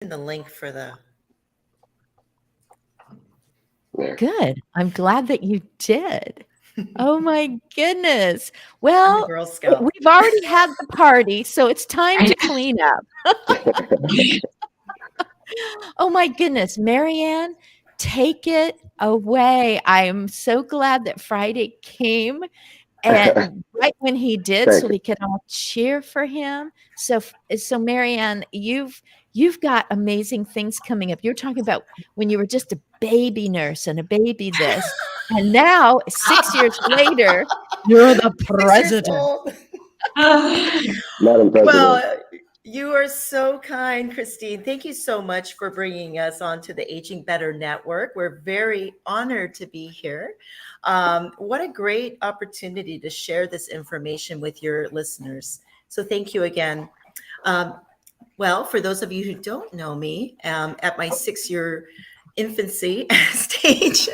the link for the. Good. I'm glad that you did. Oh my goodness. I'm a Well, Girl Scout. we've already had the party, so it's time to clean up. Oh my goodness, Marianne, take it away. I am so glad that Friday came and right when he did, so we could all cheer for him. So Marianne, you've got amazing things coming up. You're talking about when you were just a baby nurse and a baby this, and now 6 years later, you're the president. Madam President. Well, you are so kind, Christine. Thank you so much for bringing us onto the Aging Better Network. We're very honored to be here. What a great opportunity to share this information with your listeners. So thank you again. Well, for those of you who don't know me, at my 6-year infancy stage,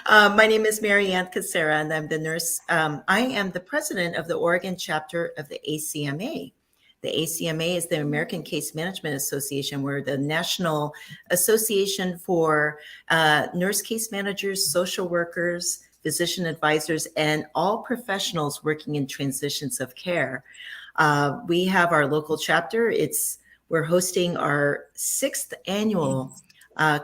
my name is Marianne Casera, and I'm the nurse. I am the president of the Oregon chapter of the ACMA. The ACMA is the American Case Management Association. We're the National Association for Nurse Case Managers, Social Workers, Physician Advisors, and all professionals working in transitions of care. We have our local chapter. We're hosting our 6th annual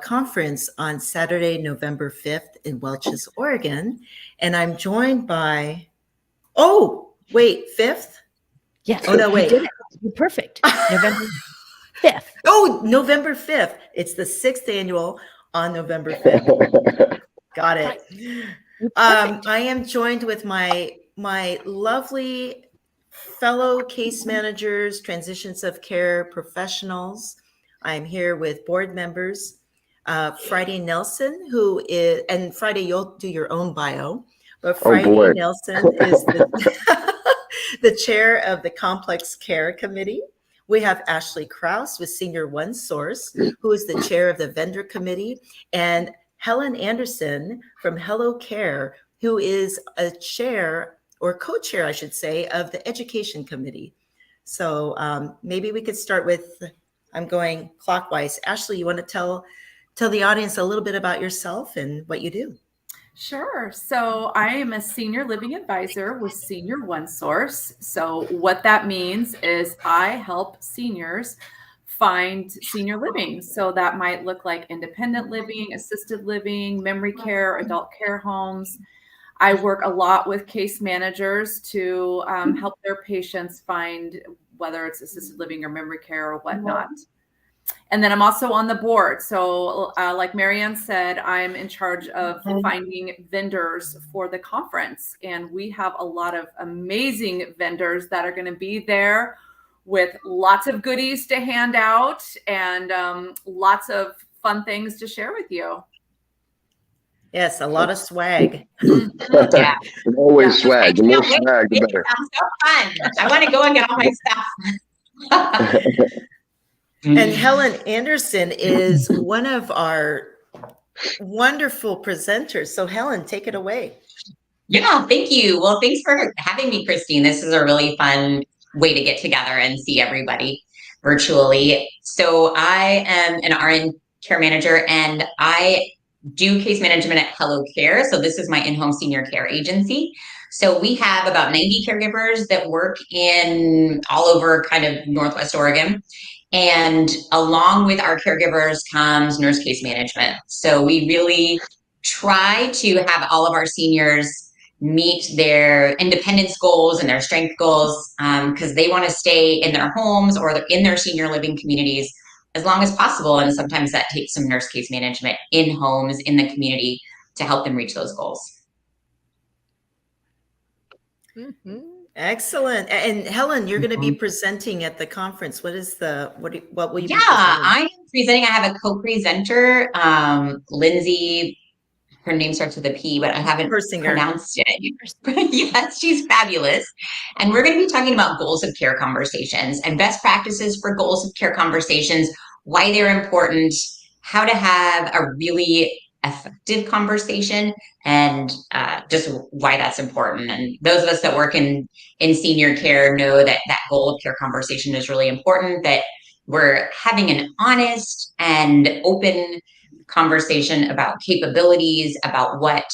conference on Saturday, November 5th in Welches, Oregon. And I'm joined by, 5th? Yes. Oh, no, wait. You did it. You're perfect. November 5th. Oh, November 5th. It's the 6th annual on November 5th. Got it. I am joined with my lovely fellow case managers, transitions of care professionals. I'm here with board members, Friday Nelson, who is, and Friday, you'll do your own bio, but Friday Nelson is the chair of the Complex Care Committee. We have Ashley Krause with Senior One Source, who is the chair of the Vendor Committee, and Helen Anderson from Hello Care, who is a chair or co-chair, I should say, of the Education Committee. So maybe we could start with, I'm going clockwise. Ashley, you want to tell the audience a little bit about yourself and what you do? Sure. So I am a senior living advisor with Senior One Source. So what that means is I help seniors find senior living. So that might look like independent living, assisted living, memory care, adult care homes. I work a lot with case managers to help their patients find whether it's assisted living or memory care or whatnot. And then I'm also on the board. So like Marianne said, I'm in charge of finding vendors for the conference. And we have a lot of amazing vendors that are going to be there with lots of goodies to hand out and lots of fun things to share with you. Yes, a lot of swag. Yeah. Always swag. The more swag, the better. Sounds so fun. I want to go and get all my stuff. And Helen Anderson is one of our wonderful presenters. So Helen, take it away. Yeah, thank you. Well, thanks for having me, Christine. This is a really fun way to get together and see everybody virtually. So I am an RN care manager and I do case management at Hello Care. So this is my in-home senior care agency. So we have about 90 caregivers that work in all over kind of Northwest Oregon. And along with our caregivers comes nurse case management. So we really try to have all of our seniors meet their independence goals and their strength goals because they want to stay in their homes or in their senior living communities as long as possible. And sometimes that takes some nurse case management in homes, in the community to help them reach those goals. Mm-hmm. Excellent. And Helen, you're going to be presenting at the conference. What will you be presenting? I am presenting. I have a co-presenter, Lindsay. Her name starts with a P, but I haven't pronounced it. Yes, she's fabulous. And we're going to be talking about goals of care conversations and best practices for goals of care conversations, why they're important, how to have a really effective conversation, and just why that's important. And those of us that work in senior care know that that goal of care conversation is really important, that we're having an honest and open conversation about capabilities, about what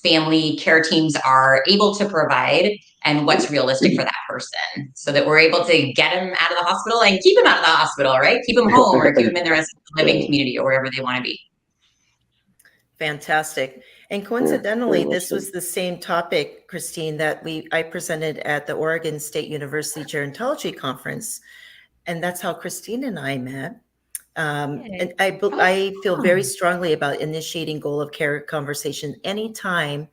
family care teams are able to provide and what's realistic for that person, so that we're able to get them out of the hospital and keep them out of the hospital, right? Keep them home or keep them in the rest of the living community or wherever they want to be. Fantastic. And coincidentally, this was the same topic, Christine, that I presented at the Oregon State University Gerontology Conference. And that's how Christine and I met. And I feel very strongly about initiating goal of care conversation anytime,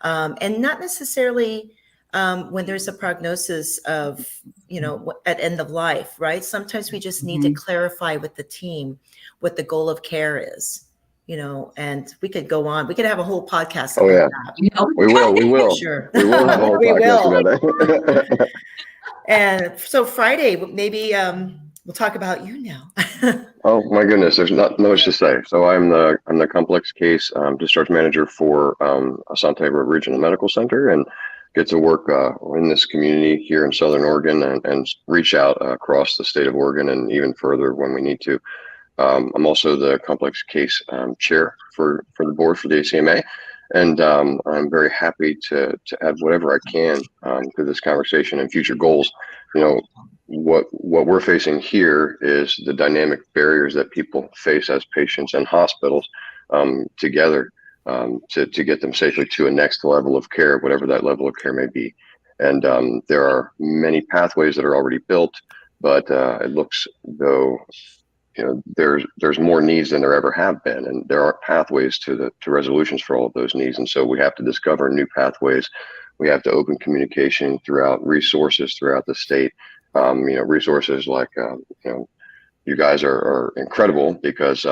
and not necessarily when there's a prognosis of, at end of life, right? Sometimes we just need to clarify with the team what the goal of care is. And we could go on. We could have a whole podcast about that. We will. Sure. We will have a whole podcast about that. And so Friday, maybe we'll talk about you now. Oh my goodness, there's not much to say. So I'm the complex case discharge manager for Asante Regional Medical Center, and get to work in this community here in Southern Oregon and reach out across the state of Oregon and even further when we need to. I'm also the complex case chair for the board for the ACMA, and I'm very happy to add whatever I can to this conversation and future goals. What we're facing here is the dynamic barriers that people face as patients and hospitals together to get them safely to a next level of care, whatever that level of care may be. And there are many pathways that are already built, but it looks though there's more needs than there ever have been, and there aren't pathways to resolutions for all of those needs. And so we have to discover new pathways. We have to open communication throughout resources throughout the state. Resources like you guys are incredible, because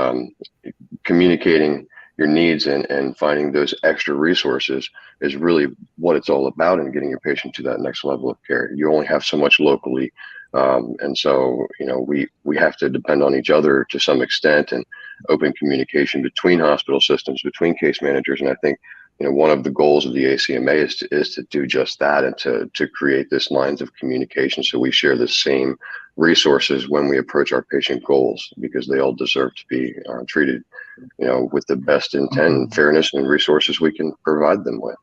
communicating your needs and finding those extra resources is really what it's all about in getting your patient to that next level of care. You only have so much locally. And so, we have to depend on each other to some extent, and open communication between hospital systems, between case managers. And I think, one of the goals of the ACMA is to do just that, and to create this lines of communication so we share the same resources when we approach our patient goals, because they all deserve to be treated, with the best intent and fairness and resources we can provide them with.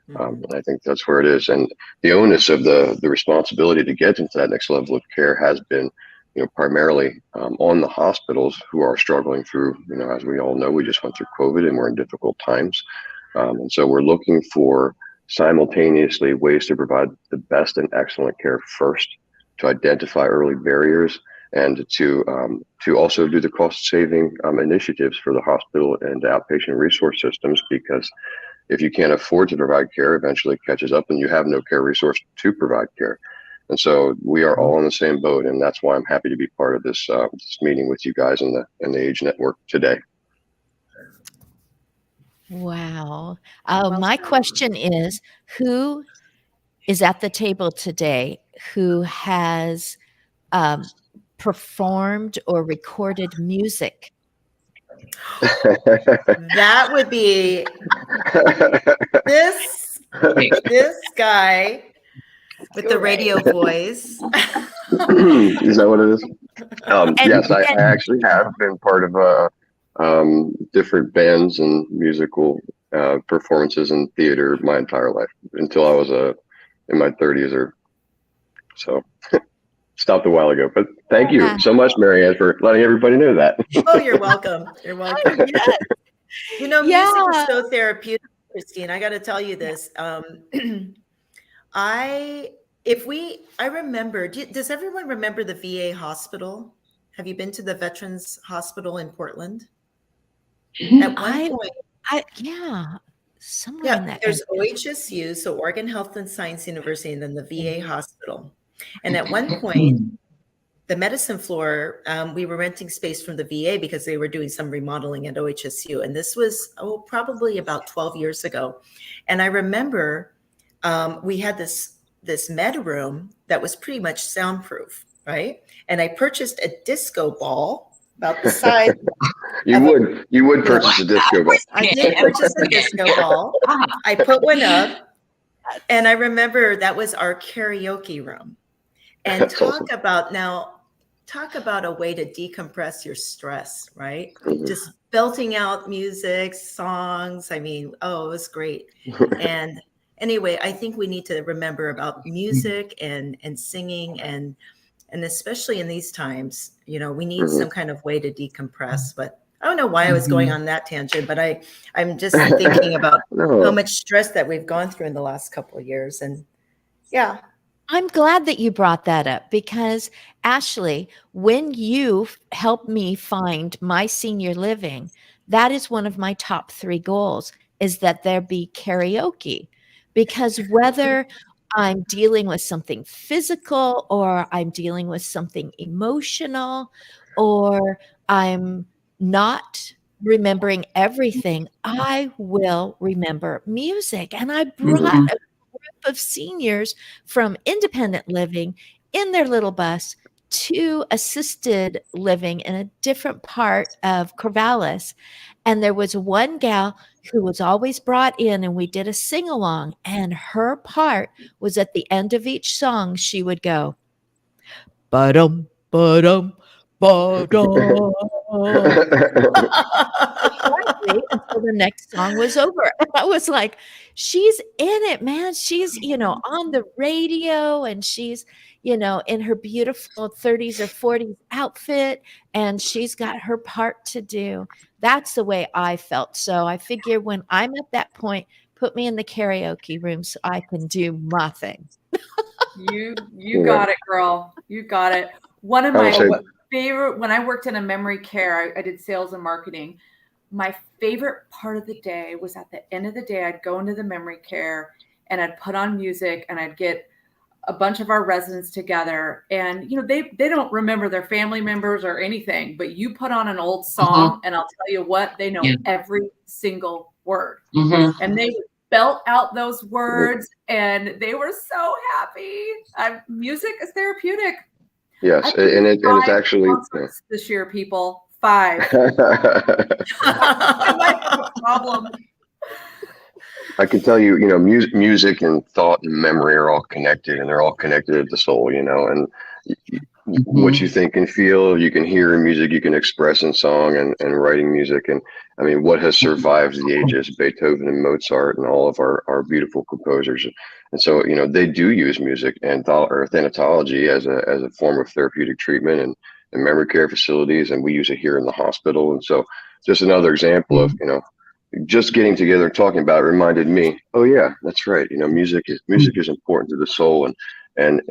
And I think that's where it is. And the onus of the responsibility to get into that next level of care has been, primarily on the hospitals who are struggling through, as we all know, we just went through COVID and we're in difficult times. And so we're looking for simultaneously ways to provide the best and excellent care first, to identify early barriers, and to also do the cost saving initiatives for the hospital and outpatient resource systems, because if you can't afford to provide care, eventually it catches up and you have no care resource to provide care. And so we are all in the same boat, and that's why I'm happy to be part of this meeting with you guys and the Age Network today. Wow. My question is, who is at the table today who has performed or recorded music? That would be this guy with the radio voice. Is that what it is? Yes, I actually have been part of different bands and musical performances in theater my entire life, until I was in my 30s or so. Stopped a while ago, but thank you so much, Marianne, for letting everybody know that. Oh, you're welcome. You're welcome. Yes. Music is so therapeutic, Christine. I got to tell you this. I remember, does everyone remember the VA hospital? Have you been to the Veterans Hospital in Portland? At one point, somewhere in that. There's OHSU, so Oregon Health and Science University, and then the VA hospital. And at one point, the medicine floor, we were renting space from the VA because they were doing some remodeling at OHSU. And this was, probably about 12 years ago. And I remember we had this med room that was pretty much soundproof, right? And I purchased a disco ball about the size. You would purchase a disco ball. I did purchase a disco ball. I put one up, and I remember that was our karaoke room. And talk talk about a way to decompress your stress, right? Mhm. Just belting out music, songs. I mean, oh, it was great. And anyway, I think we need to remember about music and singing and especially in these times, you know, we need Mhm. some kind of way to decompress. But I don't know why I was going on that tangent, but I'm just thinking about how No. much stress that we've gone through in the last couple of years. And yeah. I'm glad that you brought that up because, Ashley, when you helped me find my senior living, that is one of my top 3 goals, is that there be karaoke. Because whether I'm dealing with something physical or I'm dealing with something emotional or I'm not remembering everything, I will remember music. And I brought a group of seniors from independent living in their little bus to assisted living in a different part of Corvallis. And there was one gal who was always brought in, and we did a sing along. And her part was at the end of each song, she would go, ba-dum, ba-dum, ba-dum. Quietly until the next song was over. And I was like, she's in it, man. She's, on the radio and she's, in her beautiful 30s or 40s outfit and she's got her part to do. That's the way I felt. So I figure when I'm at that point, put me in the karaoke room so I can do my thing. You got it, girl. You got it. One of my favorite, when I worked in a memory care, I did sales and marketing. My favorite part of the day was at the end of the day, I'd go into the memory care and I'd put on music and I'd get a bunch of our residents together. And, they don't remember their family members or anything, but you put on an old song and I'll tell you what, they know every single word. And they would belt out those words and they were so happy. Music is therapeutic. Yes. And it's actually this year, people. 5. Problem. I can tell you, music and thought and memory are all connected, and they're all connected at the soul, and what you think and feel, you can hear in music, you can express in song and writing music. And I mean, what has survived the ages, Beethoven and Mozart and all of our beautiful composers. And so, they do use music and thanatology as a form of therapeutic treatment and memory care facilities. And we use it here in the hospital. And so just another example of, just getting together and talking about it reminded me, oh yeah, that's right. Music is important to the soul, and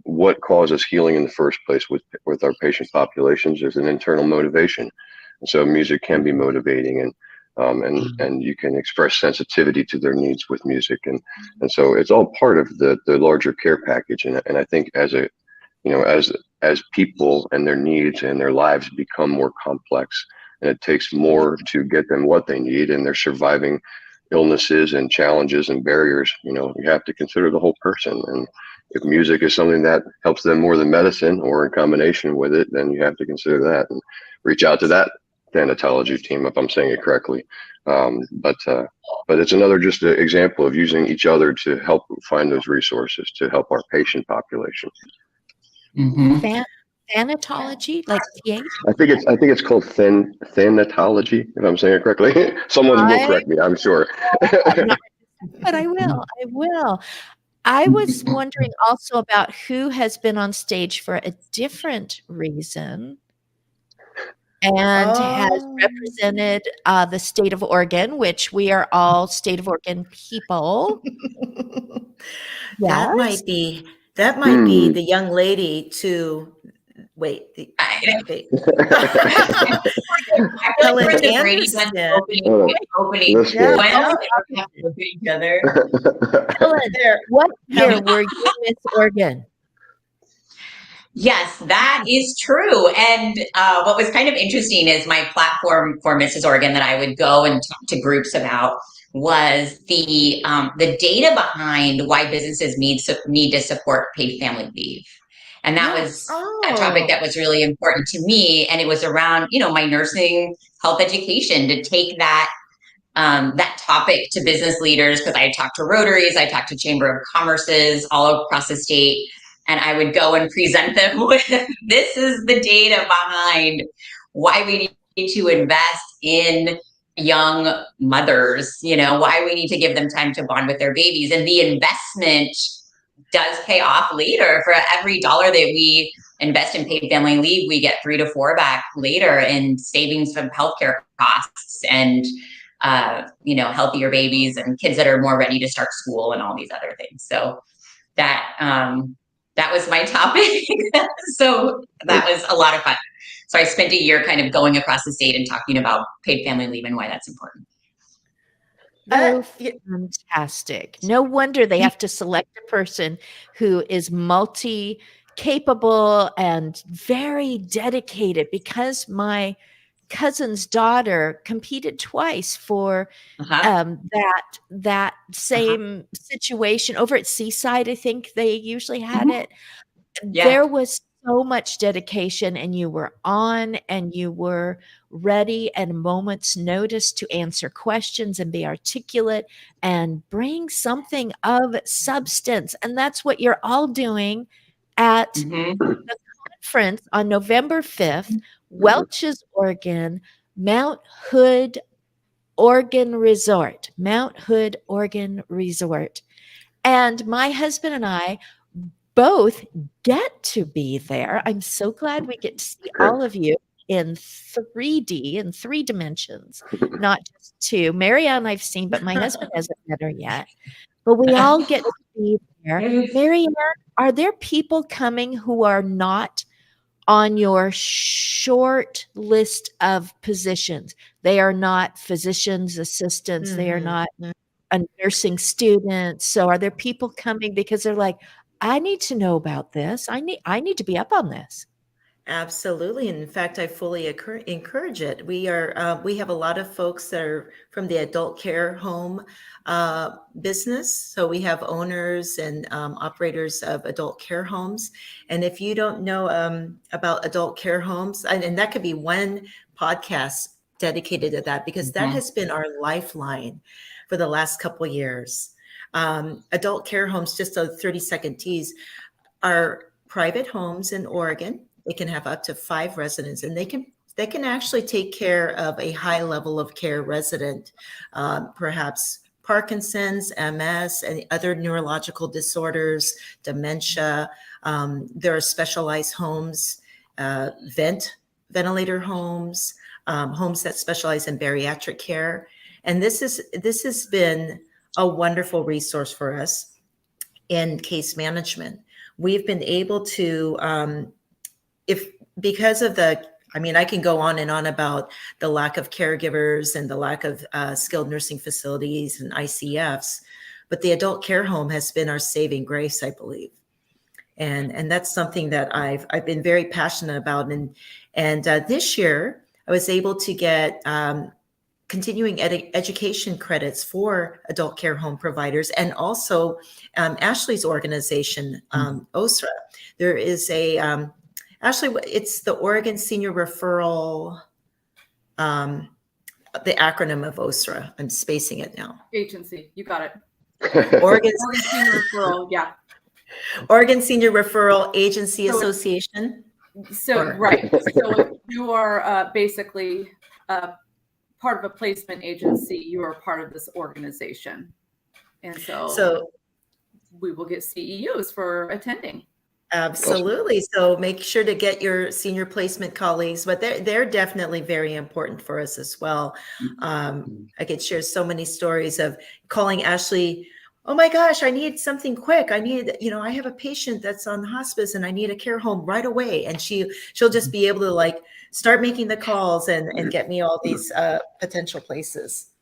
what causes healing in the first place with our patient populations is an internal motivation. And so music can be motivating, and you can express sensitivity to their needs with music, and so it's all part of the larger care package. And I think as people and their needs and their lives become more complex, and it takes more to get them what they need, and they're surviving illnesses and challenges and barriers, you have to consider the whole person. And if music is something that helps them more than medicine or in combination with it, then you have to consider that and reach out to that thanatology team, if I'm saying it correctly. But it's another just an example of using each other to help find those resources to help our patient population. Thanatology, like TH? I think it's called thanatology, if I'm saying it correctly. Someone will correct me, I'm sure. But I will. I was wondering also about who has been on stage for a different reason and has represented the state of Oregon, which we are all state of Oregon people. That might be the young lady to wait. Helen Anderson. Opening. Each other. Helen, what year were you Miss Oregon? Yes, that is true. And what was kind of interesting is my platform for Mrs. Oregon that I would go and talk to groups about was the data behind why businesses need to support paid family leave. And that was a topic that was really important to me. And it was around, my nursing health education, to take that topic to business leaders, because I talked to Rotaries, I talked to Chamber of Commerces all across the state. and I would go and present them with, this is the data behind why we need to invest in young mothers, why we need to give them time to bond with their babies. And the investment does pay off later. For every dollar that we invest in paid family leave, we get 3 to 4 back later in savings from healthcare costs and healthier babies and kids that are more ready to start school and all these other things. So that was my topic. So that was a lot of fun. So I spent a year kind of going across the state and talking about paid family leave and why that's important. Oh, fantastic. No wonder they have to select a person who is multi-capable and very dedicated, because my cousin's daughter competed twice for that same situation over at Seaside. I think they usually had it. Yeah. There was so much dedication, and you were on and you were ready at a moment's notice to answer questions and be articulate and bring something of substance. And that's what you're all doing at the conference on November 5th, Welch's, Oregon, Mount Hood, Oregon Resort. And my husband and I both get to be there. I'm so glad we get to see all of you in 3D, in 3 dimensions, not just 2. Marianne I've seen, but my husband hasn't met her yet. But we all get to be there. Marianne, are there people coming who are not on your short list of positions? They are not physicians' assistants. They are not a nursing student. So are there people coming because they're like, I need to know about this. I need to be up on this. Absolutely. In fact, I fully encourage it. We have a lot of folks that are from the adult care home business. So we have owners and operators of adult care homes. And if you don't know about adult care homes, and that could be one podcast dedicated to that, because that has been our lifeline for the last couple of years. Adult care homes, just a 30-second tease, are private homes in Oregon. They can have up to 5 residents, and they can actually take care of a high level of care resident, perhaps Parkinson's, MS, and other neurological disorders, dementia. There are specialized homes, ventilator homes, homes that specialize in bariatric care. And this has been a wonderful resource for us in case management. We've been able to, because of I can go on and on about the lack of caregivers and the lack of skilled nursing facilities and ICFs, but the adult care home has been our saving grace, I believe. And that's something that I've been very passionate about. And this year I was able to get continuing education credits for adult care home providers, and also Ashley's organization, OSRA. There is a it's the Oregon Senior Referral, the acronym of OSRA. I'm spacing it now. Agency, you got it. Oregon Senior Referral, yeah. Oregon Senior Referral Agency Association. Right. So you are basically part of a placement agency. You are part of this organization, and so we will get CEUs for attending. Absolutely. So make sure to get your senior placement colleagues, but they're definitely very important for us as well. I could share so many stories of calling Ashley. Oh my gosh, I need something quick. I have a patient that's on hospice and I need a care home right away. And she'll just be able to start making the calls and get me all these potential places.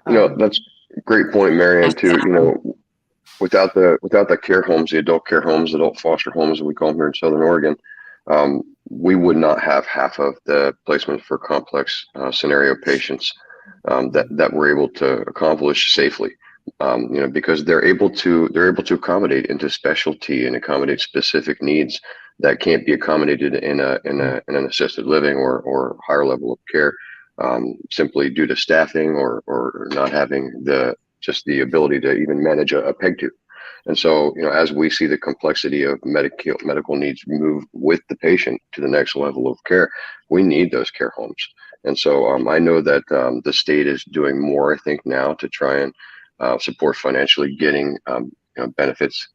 That's a great point, Marianne, too. Without the care homes, the adult care homes, adult foster homes, as we call them here in Southern Oregon, we would not have half of the placements for complex scenario patients that we're able to accomplish safely. Because they're able to accommodate into specialty and accommodate specific needs that can't be accommodated in an assisted living or higher level of care, simply due to staffing or not having the ability to even manage a peg tube. And so, as we see the complexity of medical needs move with the patient to the next level of care, we need those care homes. And so I know that the state is doing more, I think, now to try and support financially getting benefits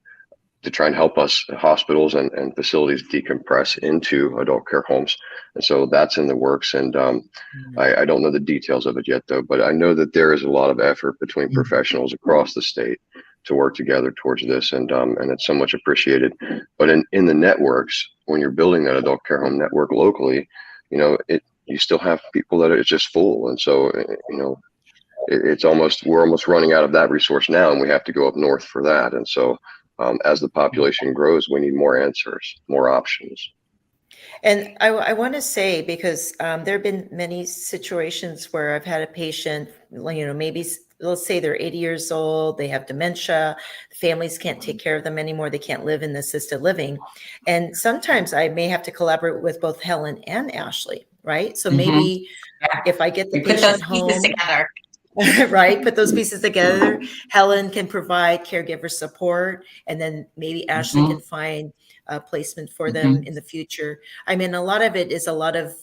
to try and help us hospitals and facilities decompress into adult care homes. And so that's in the works. And I don't know the details of it yet, though, but I know that there is a lot of effort between professionals across the state to work together towards this. And it's so much appreciated. But in the networks, when you're building that adult care home network locally, you still have people that it's just full. And so, we're almost running out of that resource now, and we have to go up north for that. And so, as the population grows, we need more answers, more options. And I want to say, because there have been many situations where I've had a patient, maybe let's say they're 80 years old, they have dementia, families can't take care of them anymore, they can't live in the assisted living. And sometimes I may have to collaborate with both Helen and Ashley, right? So maybe if I get the patient home, together. right, put those pieces together, Helen can provide caregiver support, and then maybe Ashley can find a placement for them in the future. I mean, a lot of it is a lot of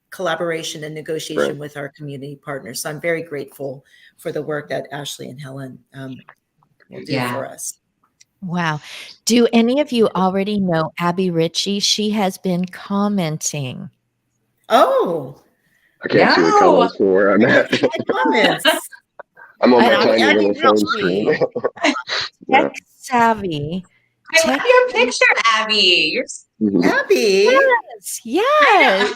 collaboration and negotiation with our community partners. So I'm very grateful for the work that Ashley and Helen will do for us. Wow. Do any of you already know Abby Ritchie? She has been commenting. Oh, I can't see the comments from where I'm at. Comments. I'm on my tiny little phone screen. Tech savvy. I love your picture, Abby. Abby. Yes.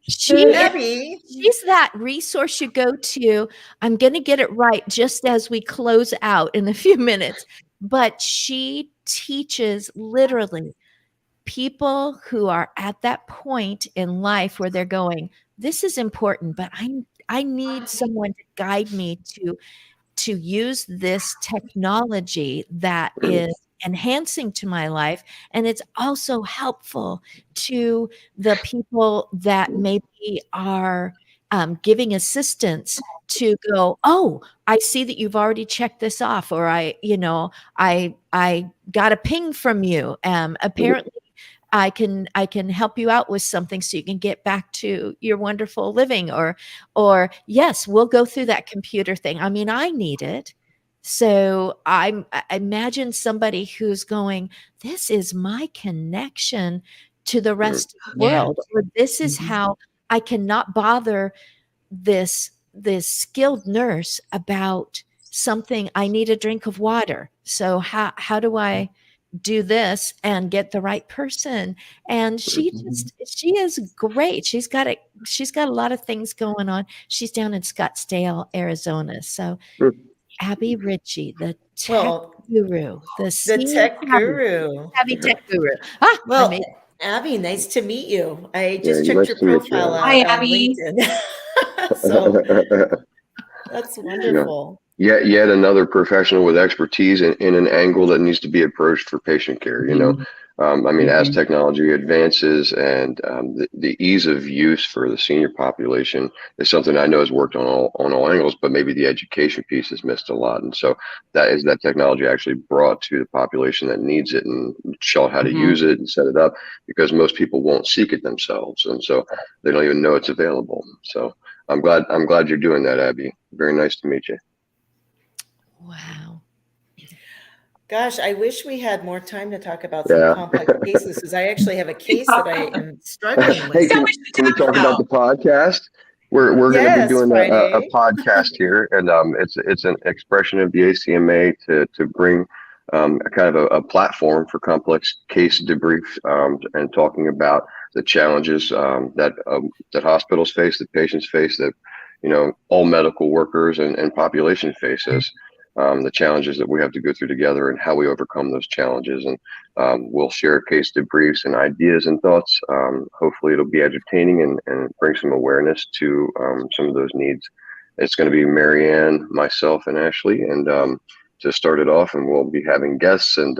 Abby. She's that resource you go to. I'm going to get it right just as we close out in a few minutes. But she teaches literally people who are at that point in life where they're going, this is important, but I need someone to guide me to use this technology that is enhancing to my life. And it's also helpful to the people that maybe are giving assistance to go, oh, I see that you've already checked this off, or I got a ping from you. Apparently I can help you out with something so you can get back to your wonderful living, or yes, we'll go through that computer thing. I mean, I need it. So I imagine somebody who's going, this is my connection to the rest of the world, or this is how I cannot bother this skilled nurse about something. I need a drink of water. So how do I do this and get the right person? And she is great. She's got a lot of things going on. She's down in Scottsdale, Arizona. So Abby Ritchie, the tech guru, the tech guru. Abby tech guru. Well, Abby, nice to meet you. I just checked your profile out Hi, on Abby. LinkedIn. So that's wonderful. Yet another professional with expertise in an angle that needs to be approached for patient care. As technology advances and the ease of use for the senior population is something I know has worked on all angles, but maybe the education piece has missed a lot. And so that technology actually brought to the population that needs it and show how to use it and set it up, because most people won't seek it themselves. And so they don't even know it's available. So I'm glad you're doing that, Abby. Very nice to meet you. Wow. Gosh, I wish we had more time to talk about some complex cases, because I actually have a case that I am struggling with. Hey, can we talk about the podcast? We're going to be doing a podcast here, and it's an expression of the ACMA to bring a kind of a platform for complex case debriefs and talking about the challenges that hospitals face, that patients face, that all medical workers and population faces. The challenges that we have to go through together and how we overcome those challenges. And we'll share case debriefs and ideas and thoughts. Hopefully it'll be entertaining and bring some awareness to some of those needs. It's going to be Marianne, myself, and Ashley. And to start it off, and we'll be having guests. And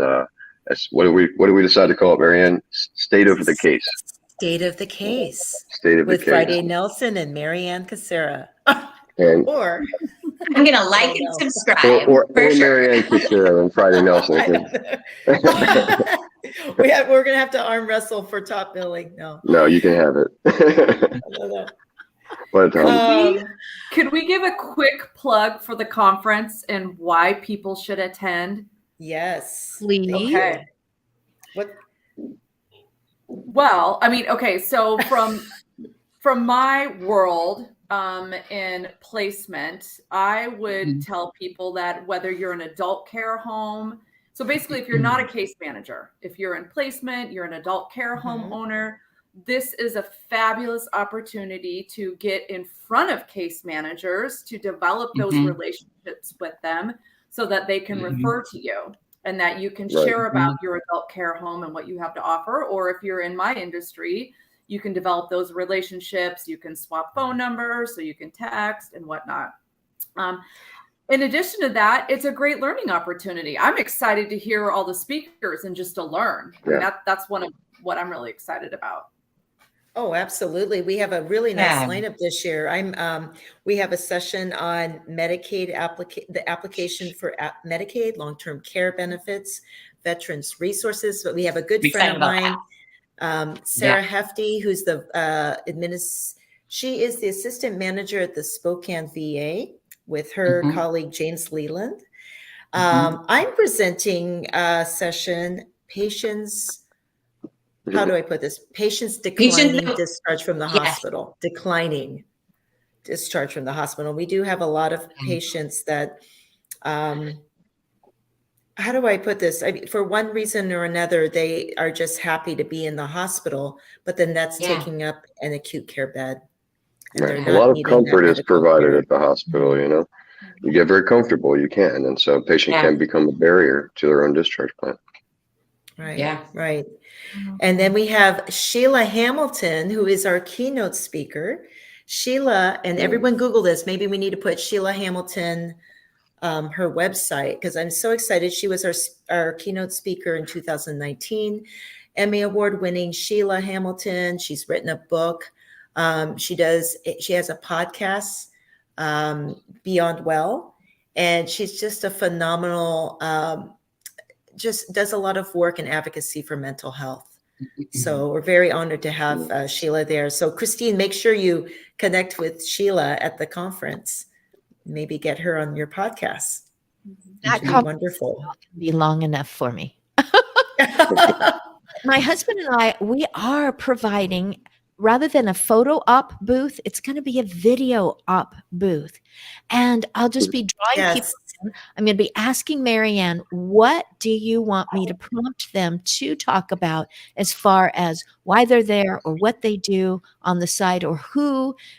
what do we decide to call it, Marianne? State of the case. State of the case. State of the case. With Friday Nelson and Marianne Casera. And or I'm gonna like and No. subscribe Or for sure. Marianne could share and Friday Nelson could. We're going to have to arm wrestle for top billing. No. No, you can have it. No. But Could we give a quick plug for the conference and why people should attend? Yes. Please. Okay. What? Well, I mean, okay, so from my world in placement, I would tell people that whether you're an adult care home, so basically if you're not a case manager, if you're in placement, you're an adult care home owner, this is a fabulous opportunity to get in front of case managers, to develop those relationships with them so that they can refer to you and that you can share about your adult care home and what you have to offer. Or if you're in my industry, you can develop those relationships. You can swap phone numbers so you can text and whatnot. In addition to that, it's a great learning opportunity. I'm excited to hear all the speakers and just to learn. I mean, that's one of what I'm really excited about. Oh, absolutely. We have a really nice lineup this year. We have a session on Medicaid the application for Medicaid, long-term care benefits, veterans resources. But we have a good friend of mine, Sarah Hefty, who's the she is the assistant manager at the Spokane VA with her colleague James Leland. I'm presenting a session, how do I put this? Patients declining discharge from the hospital. Declining discharge from the hospital. We do have a lot of patients that, how do I put this? For one reason or another, they are just happy to be in the hospital, but then that's taking up an acute care bed. A lot of comfort is provided at the hospital, you know. You get very comfortable, you can. And so a patient can become a barrier to their own discharge plan. Right. Yeah. Right. And then we have Sheila Hamilton, who is our keynote speaker. Sheila, and everyone Google this. Maybe we need to put Sheila Hamilton, her website, because I'm so excited. She was our keynote speaker in 2019, Emmy Award winning Sheila Hamilton. She's written a book. She has a podcast, Beyond Well, and she's just a phenomenal, just does a lot of work and advocacy for mental health. So we're very honored to have Sheila there. So Christine, make sure you connect with Sheila at the conference. Maybe get her on your podcast. That would be wonderful. Can be long enough for me. My husband and I, we are providing, rather than a photo op booth, it's going to be a video op booth. And I'll just be drawing people in. I'm going to be asking Marianne, what do you want me to prompt them to talk about as far as why they're there or what they do on the side or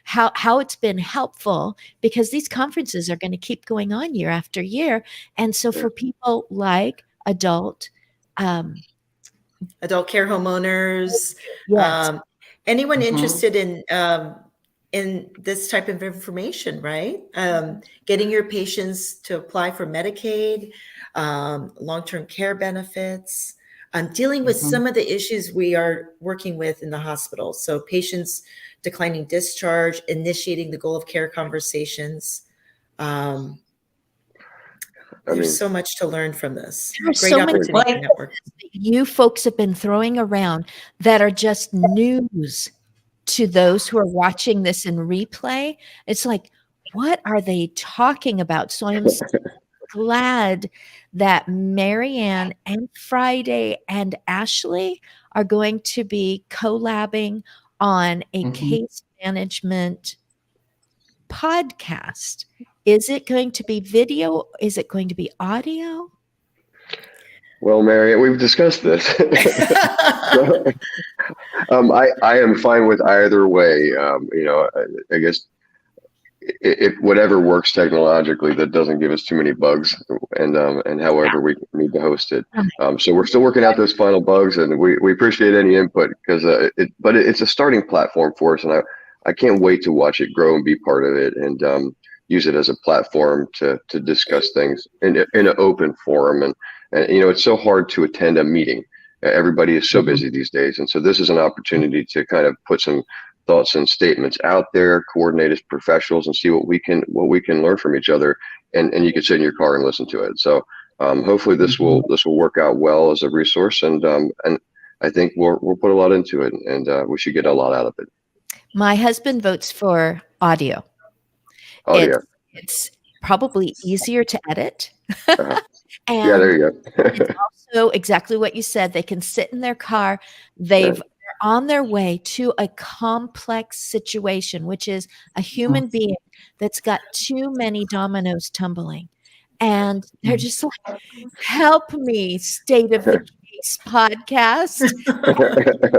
how it's been helpful, because these conferences are going to keep going on year after year. And so for people like adult care homeowners, anyone interested in this type of information, right? Getting your patients to apply for Medicaid, long-term care benefits, dealing with some of the issues we are working with in the hospital. So patients declining discharge, initiating the goal of care conversations. There's so much to learn from this. There's Great so opportunity many network. You folks have been throwing around that are just news to those who are watching this in replay. It's like, what are they talking about? So I'm so glad that Marianne and Friday and Ashley are going to be collabing on a case management podcast. Is it going to be video? Is it going to be audio? Well, Marianne, we've discussed this. I am fine with either way. I guess if whatever works technologically that doesn't give us too many bugs, and however we need to host it. So we're still working out those final bugs, and we appreciate any input because but it's a starting platform for us, and I can't wait to watch it grow and be part of it, and use it as a platform to discuss things in an open forum. And it's so hard to attend a meeting. Everybody is so busy these days. And so this is an opportunity to kind of put some thoughts and statements out there, coordinate as professionals, and see what we can learn from each other. And you can sit in your car and listen to it. So hopefully this will work out well as a resource, and I think we'll put a lot into it, and we should get a lot out of it. My husband votes for audio. Audio. It's probably easier to edit. Uh-huh. And yeah, there you go. it's also exactly what you said. They can sit in their car. They're on their way to a complex situation, which is a human being that's got too many dominoes tumbling. And they're just like, help me, State of the Case podcast.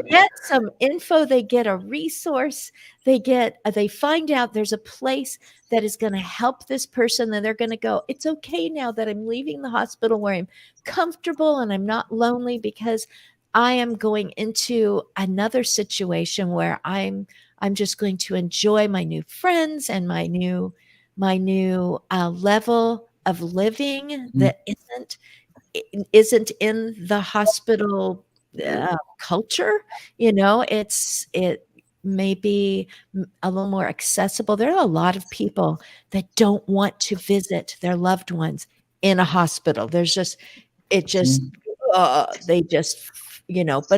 Get some info. They get a resource. They find out there's a place that is going to help this person. And they're going to go, it's okay now that I'm leaving the hospital where I'm comfortable and I'm not lonely, because I am going into another situation where I'm just going to enjoy my new friends and my new level of living that isn't in the hospital culture. It may be a little more accessible. There are a lot of people that don't want to visit their loved ones in a hospital. They just, but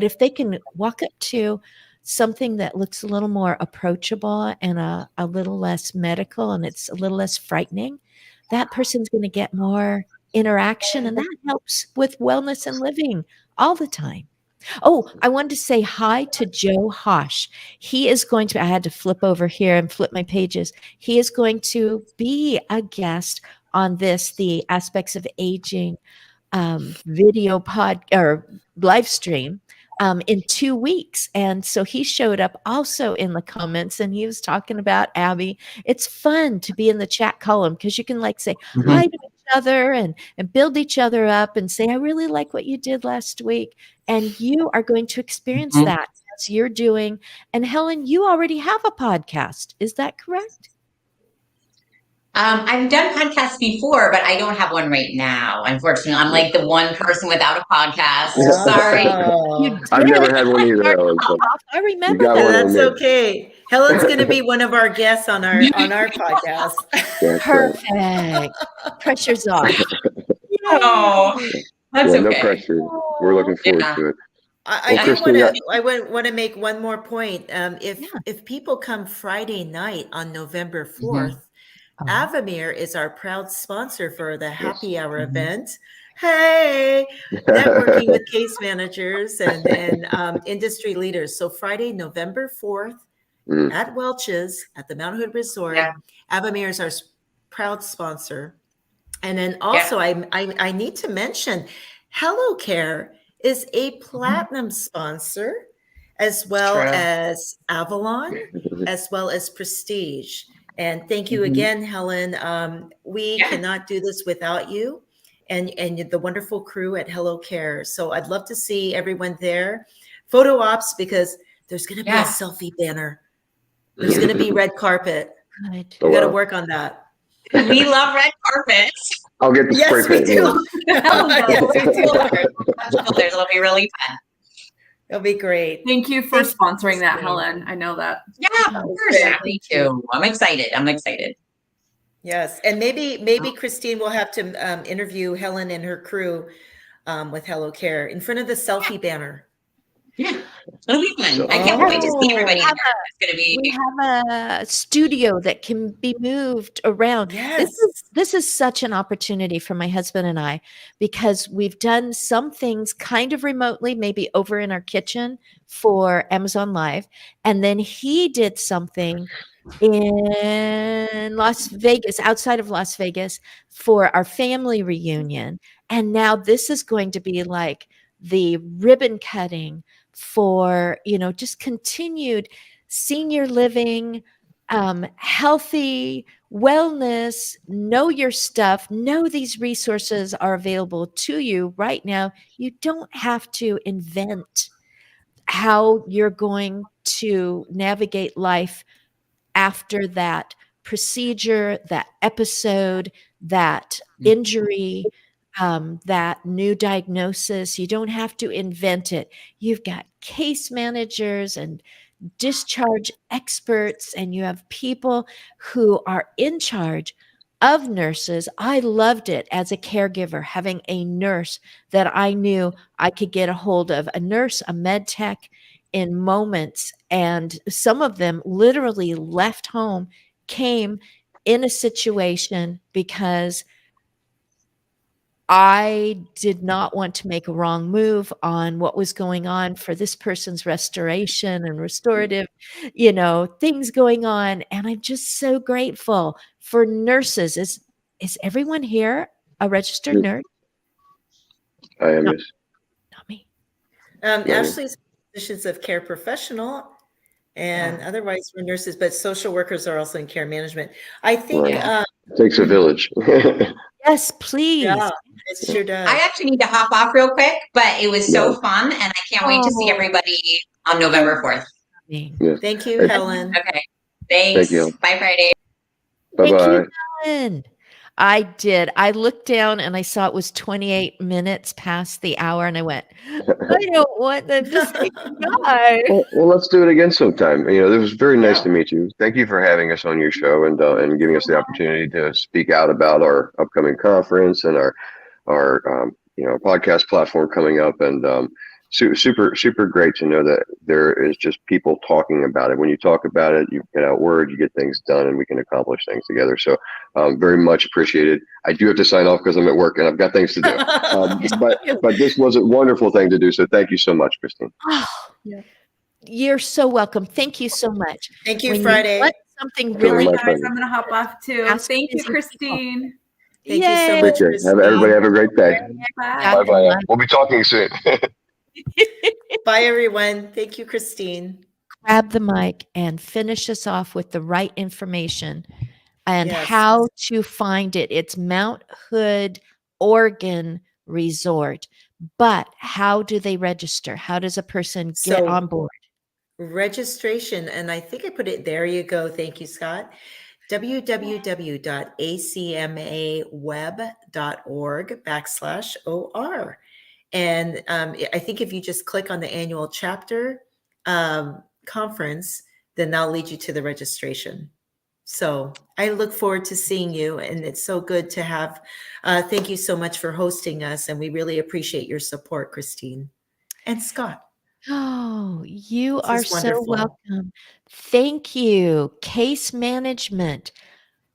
if they can walk up to something that looks a little more approachable and a little less medical, and it's a little less frightening, that person's going to get more interaction, and that helps with wellness and living all the time. Oh, I wanted to say hi to Joe Hosh. He is going to, I had to flip over here and flip my pages. He is going to be a guest on the Aspects of Aging video pod or live stream in 2 weeks. And so he showed up also in the comments, and he was talking about Abby. It's fun to be in the chat column because you can say hi to each other and build each other up and say, I really like what you did last week. And you are going to experience that as you're doing. And Helen, you already have a podcast. Is that correct? I've done podcasts before, but I don't have one right now. Unfortunately, I'm like the one person without a podcast. Sorry. I've never had one either, Helen. So I remember that. That's okay. Helen's going to be one of our guests on our podcast. Perfect. Pressure's off. Oh, that's okay. No pressure. We're looking forward to it. I want to make one more point. If people come Friday night on November 4th, Avamere is our proud sponsor for the happy hour event. Hey, networking with case managers and industry leaders. So Friday, November 4th at Welch's at the Mount Hood Resort, Avamere is our proud sponsor. And then also I need to mention Hello Care is a platinum sponsor, as well as Avalon, as well as Prestige. And thank you again, Helen. We cannot do this without you and the wonderful crew at Hello Care. So I'd love to see everyone there. Photo ops, because there's going to be a selfie banner. There's going to be red carpet. Good. We got to work on that. We love red carpets. I'll get the spray paint. It'll be really fun. It'll be great. Thank you for sponsoring that, Helen. I know that. Yeah, of course. Me too. I'm excited. Yes, and maybe Christine will have to interview Helen and her crew with Hello Care in front of the selfie banner. Yeah, it'll be fun. I can't wait to see everybody. We have a studio that can be moved around. Yes. This is such an opportunity for my husband and I, because we've done some things kind of remotely, maybe over in our kitchen for Amazon Live. And then he did something in Las Vegas, outside of Las Vegas, for our family reunion. And now this is going to be like the ribbon cutting for, just continued senior living, healthy wellness. Know your stuff. Know these resources are available to you right now. You don't have to invent how you're going to navigate life after that procedure, that episode, that injury, that new diagnosis. You don't have to invent it. You've got case managers and discharge experts and you have people who are in charge of nurses. I loved it as a caregiver, having a nurse that I knew I could get a hold of, a nurse, a med tech in moments. And some of them literally left home, came in a situation because I did not want to make a wrong move on what was going on for this person's restoration and restorative, things going on. And I'm just so grateful for nurses. Is everyone here a registered nurse? I am, No. yes. Not me. Ashley's positions of care professional, and otherwise we're nurses, but social workers are also in care management. I think, Right. It takes a village. Yes, please. yeah, it sure does. I actually need to hop off real quick, but it was so fun, and I can't wait to see everybody on November 4th. Yes. Thank you, Helen. Okay. Thanks. Thank you. Bye, Friday. Thank Bye-bye. you, Helen. I did. I looked down and I saw it was 28 minutes past the hour, and I went, I don't want them to say goodbye. Well, let's do it again sometime. It was very nice Yeah. to meet you. Thank you for having us on your show and giving us the opportunity to speak out about our upcoming conference and our podcast platform coming up. And super great to know that there is just people talking about it. When you talk about it, you get out word, you get things done, and we can accomplish things together. So very much appreciated. I do have to sign off because I'm at work and I've got things to do. But this was a wonderful thing to do. So thank you so much, Christine. Oh, you're so welcome. Thank you so much. Thank you, When Friday. want something Very really much. Guys, I'm going to hop off too. Ask Thank you, busy people. Christine. Thank you so Yay. much, Okay. Christine. Everybody have a great day. Bye. Bye-bye. We'll be talking soon. Bye, everyone. Thank you, Christine. Grab the mic and finish us off with the right information and Yes. how to find it. It's Mount Hood, Oregon Resort. But how do they register? How does a person get So- on board? Registration, and I think I put it, there you go. Thank you, Scott. www.acmaweb.org/OR. And I think if you just click on the annual chapter conference, then that'll lead you to the registration. So I look forward to seeing you, and it's so good to have, thank you so much for hosting us, and we really appreciate your support, Christine and Scott. Oh, you This are is so wonderful. welcome. Thank you. Case management.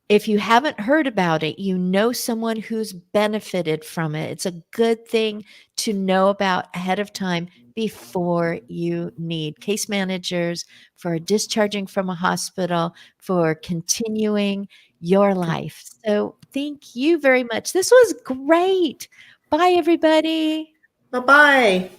If you haven't heard about it, you know someone who's benefited from it. It's a good thing to know about ahead of time before you need case managers for discharging from a hospital, for continuing your life. So thank you very much. This was great. Bye, everybody. Bye-bye.